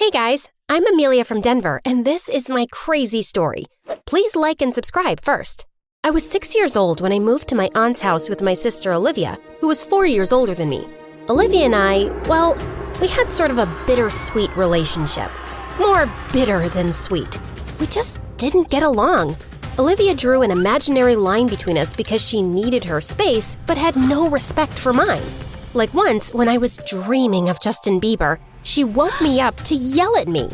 Hey guys, I'm Amelia from Denver, and this is my crazy story. Please like and subscribe first. I was 6 years old when I moved to my aunt's house with my sister Olivia, who was 4 years older than me. Olivia and I, well, we had sort of a bittersweet relationship. More bitter than sweet. We just didn't get along. Olivia drew an imaginary line between us because she needed her space but had no respect for mine. Like once, when I was dreaming of Justin Bieber, she woke me up to yell at me.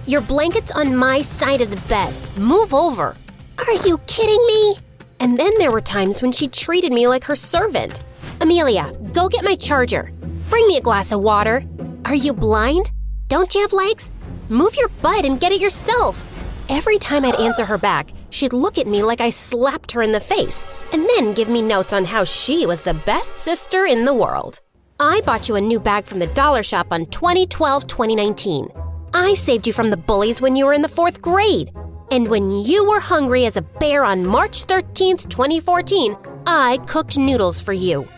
"Your blanket's on my side of the bed. Move over." "Are you kidding me?" And then there were times when she treated me like her servant. "Amelia, go get my charger. Bring me a glass of water. Are you blind? Don't you have legs? Move your butt and get it yourself." Every time I'd answer her back, she'd look at me like I slapped her in the face, and then give me notes on how she was the best sister in the world. "I bought you a new bag from the dollar shop on 2012-2019. I saved you from the bullies when you were in the 4th grade. And when you were hungry as a bear on March 13th, 2014, I cooked noodles for you."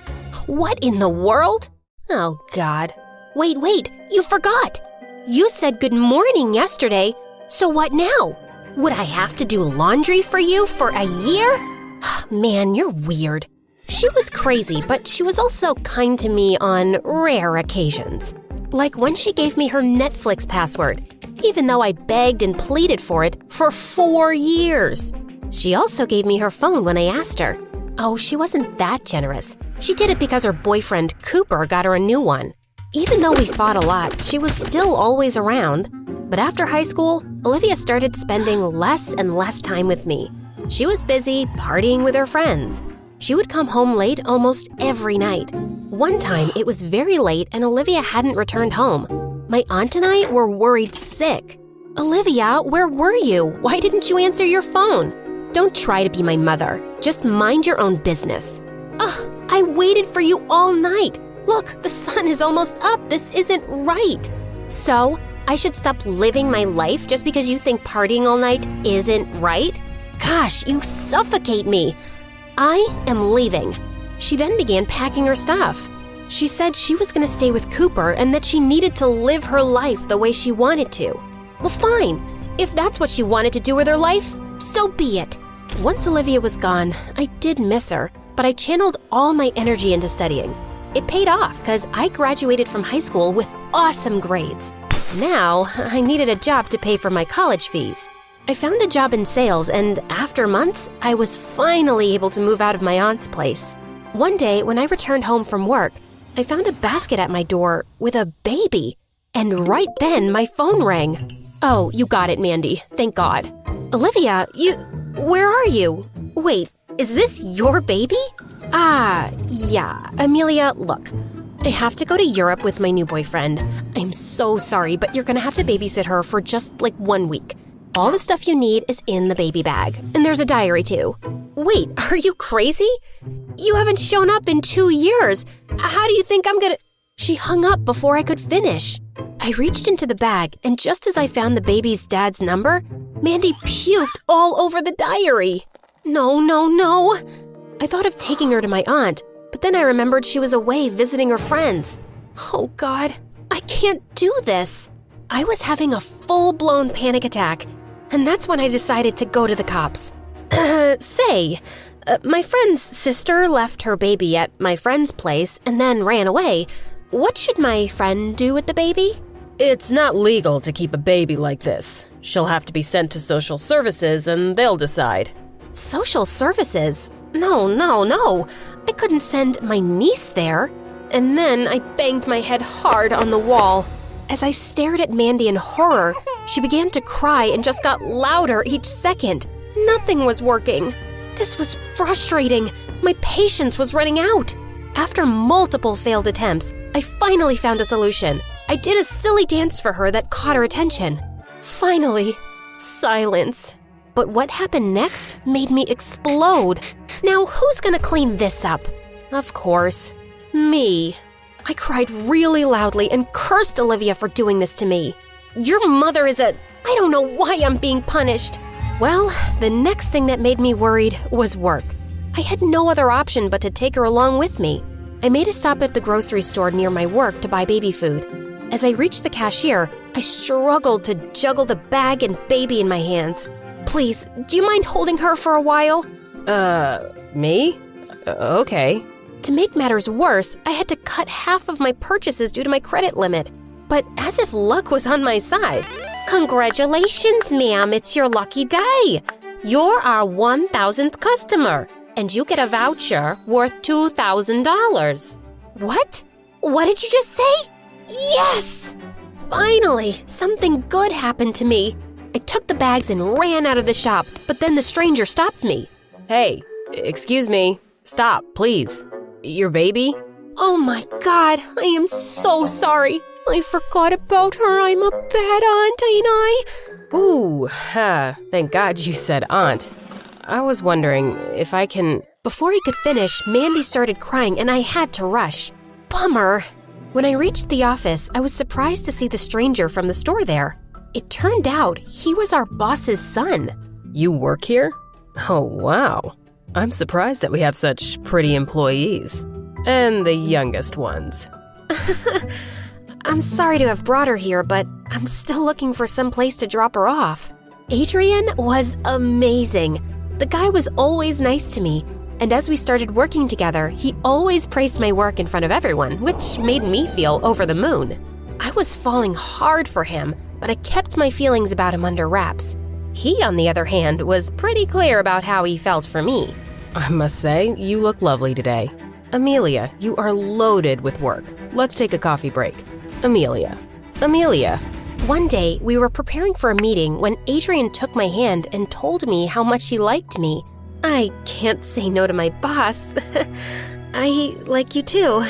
What in the world? Oh, God. Wait, you forgot. You said good morning yesterday, so what now? Would I have to do laundry for you for a year? Man, you're weird. She was crazy, but she was also kind to me on rare occasions. Like when she gave me her Netflix password, even though I begged and pleaded for it for 4 years. She also gave me her phone when I asked her. Oh, she wasn't that generous. She did it because her boyfriend, Cooper, got her a new one. Even though we fought a lot, she was still always around. But after high school, Olivia started spending less and less time with me. She was busy partying with her friends. She would come home late almost every night. One time, it was very late and Olivia hadn't returned home. My aunt and I were worried sick. "Olivia, where were you? Why didn't you answer your phone?" Don't try to be my mother. Just mind your own business. "Ugh, I waited for you all night. Look, the sun is almost up. This isn't right." So, I should stop living my life just because you think partying all night isn't right? Gosh, you suffocate me. I am leaving. She then began packing her stuff. She said she was going to stay with Cooper and that she needed to live her life the way she wanted to. Well, fine. If that's what she wanted to do with her life, so be it. Once Olivia was gone, I did miss her, but I channeled all my energy into studying. It paid off because I graduated from high school with awesome grades. Now, I needed a job to pay for my college fees. I found a job in sales, and after months, I was finally able to move out of my aunt's place. One day, when I returned home from work, I found a basket at my door with a baby. And right then, my phone rang. "Oh, you got it, Mandy. Thank God." "Olivia, where are you? Wait, is this your baby?" Yeah. Amelia, look. I have to go to Europe with my new boyfriend. I'm so sorry, but you're gonna have to babysit her for just like 1 week. All the stuff you need is in the baby bag, and there's a diary too. Wait, are you crazy? You haven't shown up in 2 years. How do you think I'm gonna… She hung up before I could finish. I reached into the bag, and just as I found the baby's dad's number, Mandy puked all over the diary. No. I thought of taking her to my aunt, but then I remembered she was away visiting her friends. Oh God, I can't do this. I was having a full-blown panic attack, and that's when I decided to go to the cops. My friend's sister left her baby at my friend's place and then ran away. What should my friend do with the baby? It's not legal to keep a baby like this. She'll have to be sent to social services and they'll decide. Social services? No. I couldn't send my niece there. And then I banged my head hard on the wall. As I stared at Mandy in horror, she began to cry and just got louder each second. Nothing was working. This was frustrating. My patience was running out. After multiple failed attempts, I finally found a solution. I did a silly dance for her that caught her attention. Finally, silence. But what happened next made me explode. Now, who's gonna clean this up? Of course, me. I cried really loudly and cursed Olivia for doing this to me. Your mother is I don't know why I'm being punished. Well, the next thing that made me worried was work. I had no other option but to take her along with me. I made a stop at the grocery store near my work to buy baby food. As I reached the cashier, I struggled to juggle the bag and baby in my hands. Please, do you mind holding her for a while? Me? Okay. To make matters worse, I had to cut half of my purchases due to my credit limit. But as if luck was on my side. Congratulations, ma'am, it's your lucky day. You're our 1,000th customer, and you get a voucher worth $2,000. What? What did you just say? Yes! Finally, something good happened to me. I took the bags and ran out of the shop, but then the stranger stopped me. Hey, excuse me. Stop, please. Your baby? Oh my God, I am so sorry. I forgot about her. I'm a bad aunt, ain't I? Ooh, thank God you said aunt. I was wondering if I can... Before he could finish, Mandy started crying and I had to rush. Bummer. When I reached the office, I was surprised to see the stranger from the store there. It turned out he was our boss's son. You work here? Oh, wow. I'm surprised that we have such pretty employees. And the youngest ones. I'm sorry to have brought her here, but I'm still looking for some place to drop her off. Adrian was amazing. The guy was always nice to me, and as we started working together, he always praised my work in front of everyone, which made me feel over the moon. I was falling hard for him, but I kept my feelings about him under wraps. He, on the other hand, was pretty clear about how he felt for me. I must say, you look lovely today. Amelia, you are loaded with work. Let's take a coffee break. Amelia. One day, we were preparing for a meeting when Adrian took my hand and told me how much he liked me. I can't say no to my boss. I like you too.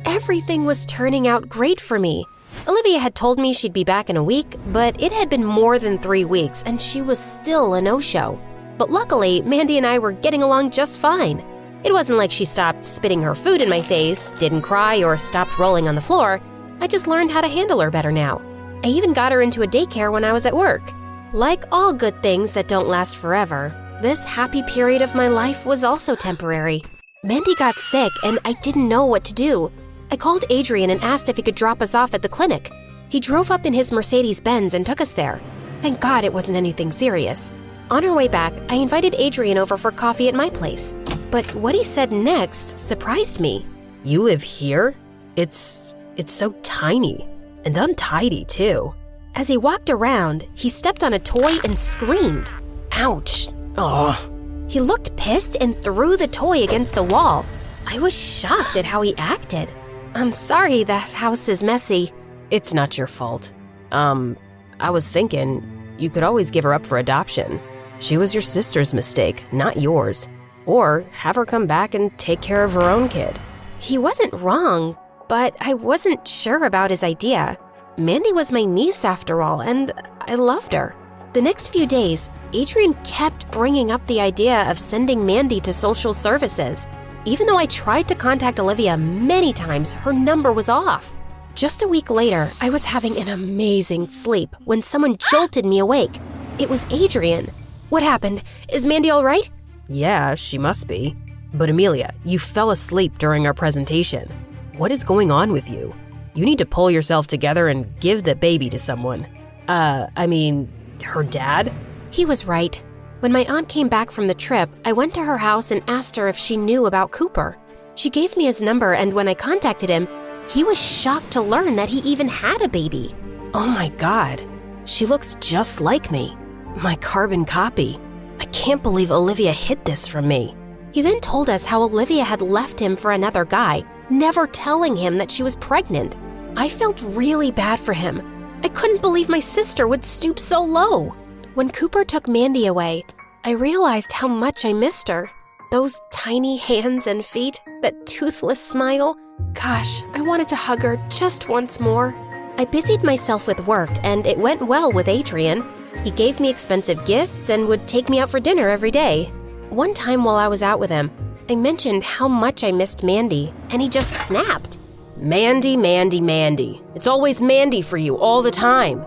Everything was turning out great for me. Olivia had told me she'd be back in a week, but it had been more than 3 weeks and she was still a no-show. But luckily, Mandy and I were getting along just fine. It wasn't like she stopped spitting her food in my face, didn't cry, or stopped rolling on the floor. I just learned how to handle her better now. I even got her into a daycare when I was at work. Like all good things that don't last forever, this happy period of my life was also temporary. Mandy got sick and I didn't know what to do. I called Adrian and asked if he could drop us off at the clinic. He drove up in his Mercedes-Benz and took us there. Thank God it wasn't anything serious. On our way back, I invited Adrian over for coffee at my place. But what he said next surprised me. You live here? It's so tiny. And untidy, too. As he walked around, he stepped on a toy and screamed. Ouch. Oh. He looked pissed and threw the toy against the wall. I was shocked at how he acted. I'm sorry the house is messy. It's not your fault. I was thinking you could always give her up for adoption. She was your sister's mistake, not yours. Or have her come back and take care of her own kid. He wasn't wrong, but I wasn't sure about his idea. Mandy was my niece after all, and I loved her. The next few days, Adrian kept bringing up the idea of sending Mandy to social services. Even though I tried to contact Olivia many times, her number was off. Just a week later, I was having an amazing sleep when someone jolted me awake. It was Adrian. What happened? Is Mandy all right? Yeah, she must be. But Amelia, you fell asleep during our presentation. What is going on with you? You need to pull yourself together and give the baby to someone. Her dad? He was right. When my aunt came back from the trip, I went to her house and asked her if she knew about Cooper. She gave me his number, and when I contacted him, he was shocked to learn that he even had a baby. Oh my God, she looks just like me. My carbon copy. I can't believe Olivia hid this from me. He then told us how Olivia had left him for another guy, never telling him that she was pregnant. I felt really bad for him. I couldn't believe my sister would stoop so low. When Cooper took Mandy away, I realized how much I missed her. Those tiny hands and feet, that toothless smile. Gosh, I wanted to hug her just once more. I busied myself with work, and it went well with Adrian. He gave me expensive gifts and would take me out for dinner every day. One time while I was out with him, I mentioned how much I missed Mandy, and he just snapped. Mandy. It's always Mandy for you all the time.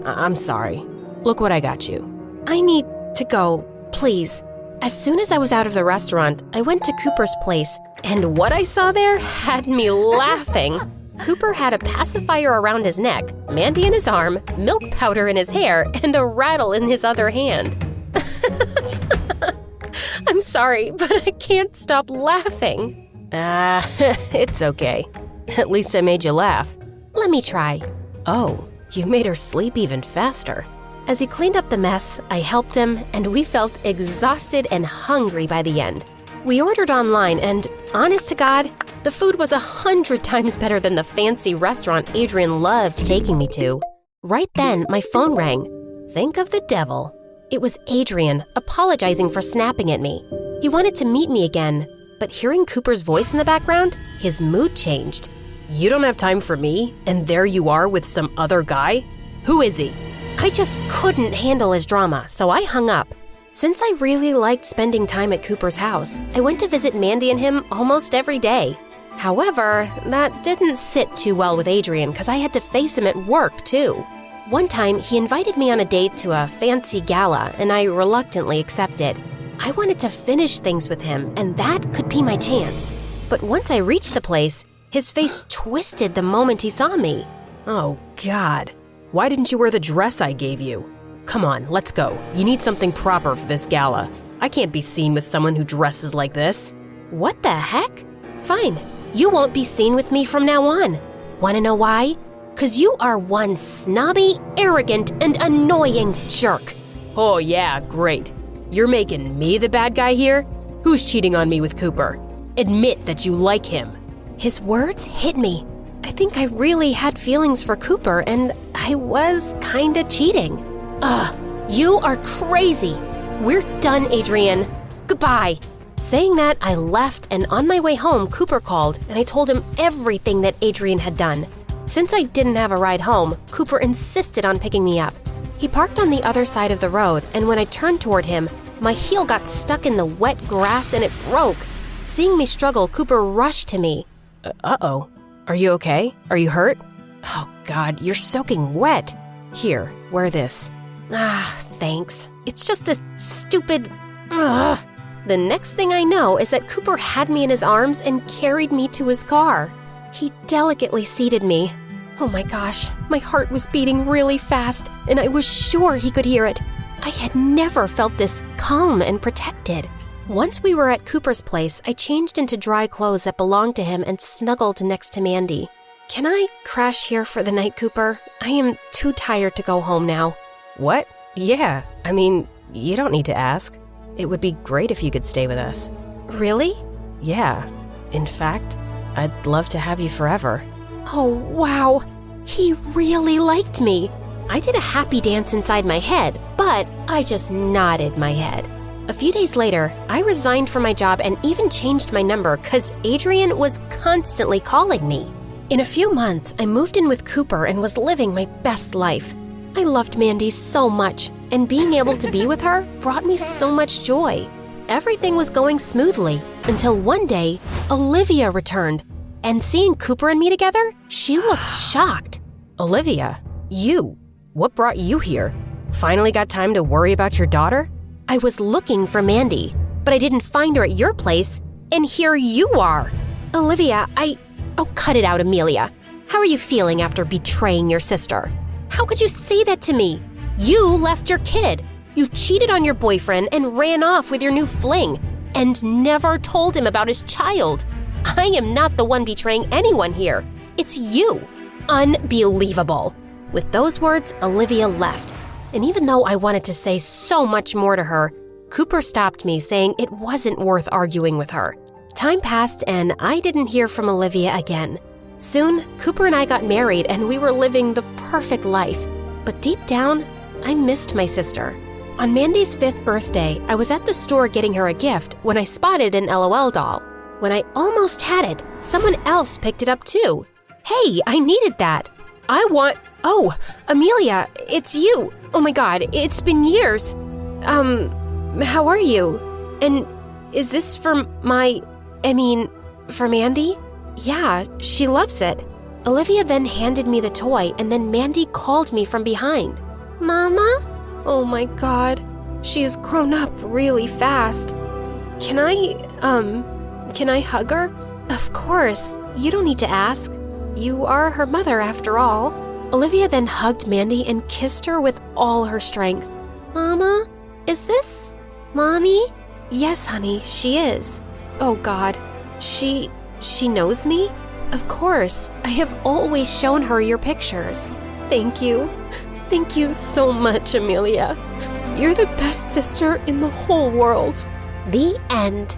I'm sorry. Look what I got you. I need to go, please. As soon as I was out of the restaurant, I went to Cooper's place, and what I saw there had me laughing. Cooper had a pacifier around his neck, Mandy in his arm, milk powder in his hair, and a rattle in his other hand. I'm sorry, but I can't stop laughing. It's okay. At least I made you laugh. Let me try. Oh, you made her sleep even faster. As he cleaned up the mess, I helped him, and we felt exhausted and hungry by the end. We ordered online, and honest to God, the food was 100 times better than the fancy restaurant Adrian loved taking me to. Right then, my phone rang. Think of the devil. It was Adrian, apologizing for snapping at me. He wanted to meet me again, but hearing Cooper's voice in the background, his mood changed. You don't have time for me, and there you are with some other guy? Who is he? I just couldn't handle his drama, so I hung up. Since I really liked spending time at Cooper's house, I went to visit Mandy and him almost every day. However, that didn't sit too well with Adrian because I had to face him at work too. One time, he invited me on a date to a fancy gala, and I reluctantly accepted. I wanted to finish things with him, and that could be my chance. But once I reached the place, his face twisted the moment he saw me. Oh, God. Why didn't you wear the dress I gave you? Come on, let's go. You need something proper for this gala. I can't be seen with someone who dresses like this. What the heck? Fine. You won't be seen with me from now on. Wanna know why? 'Cause you are one snobby, arrogant, and annoying jerk. Oh yeah, great. You're making me the bad guy here? Who's cheating on me with Cooper? Admit that you like him. His words hit me. I think I really had feelings for Cooper, and I was kinda cheating. Ugh, you are crazy. We're done, Adrian. Goodbye. Saying that, I left, and on my way home, Cooper called, and I told him everything that Adrian had done. Since I didn't have a ride home, Cooper insisted on picking me up. He parked on the other side of the road, and when I turned toward him, my heel got stuck in the wet grass and it broke. Seeing me struggle, Cooper rushed to me. Uh-oh. Are you okay? Are you hurt? Oh, God, you're soaking wet. Here, wear this. Thanks. It's just this stupid... Ugh. The next thing I know is that Cooper had me in his arms and carried me to his car. He delicately seated me. Oh my gosh, my heart was beating really fast, and I was sure he could hear it. I had never felt this calm and protected. Once we were at Cooper's place, I changed into dry clothes that belonged to him and snuggled next to Mandy. Can I crash here for the night, Cooper? I am too tired to go home now. What? Yeah, I mean, you don't need to ask. It would be great if you could stay with us. Really? Yeah. In fact, I'd love to have you forever. Oh, wow. He really liked me. I did a happy dance inside my head, but I just nodded my head. A few days later, I resigned from my job and even changed my number because Adrian was constantly calling me. In a few months, I moved in with Cooper and was living my best life. I loved Mandy so much, and being able to be with her brought me so much joy. Everything was going smoothly until one day, Olivia returned, and seeing Cooper and me together, she looked shocked. Olivia, you? What brought you here? Finally got time to worry about your daughter? I was looking for Mandy, but I didn't find her at your place, and here you are. Olivia, Oh, cut it out, Amelia. How are you feeling after betraying your sister? How could you say that to me? You left your kid. You cheated on your boyfriend and ran off with your new fling, and never told him about his child. I am not the one betraying anyone here. It's you. Unbelievable. With those words, Olivia left. And even though I wanted to say so much more to her, Cooper stopped me, saying it wasn't worth arguing with her. Time passed, and I didn't hear from Olivia again. Soon, Cooper and I got married, and we were living the perfect life. But deep down, I missed my sister. On Mandy's 5th birthday, I was at the store getting her a gift when I spotted an LOL doll. When I almost had it, someone else picked it up too. Hey, I needed that. Oh, Amelia, it's you. Oh my God, it's been years. How are you? And is this for Mandy? Yeah, she loves it. Olivia then handed me the toy, and then Mandy called me from behind. Mama? Oh my God, she's grown up really fast. Can I hug her? Of course, you don't need to ask. You are her mother, after all. Olivia then hugged Mandy and kissed her with all her strength. Mama, is this Mommy? Yes, honey, she is. Oh, God. She knows me? Of course. I have always shown her your pictures. Thank you. Thank you so much, Amelia. You're the best sister in the whole world. The end.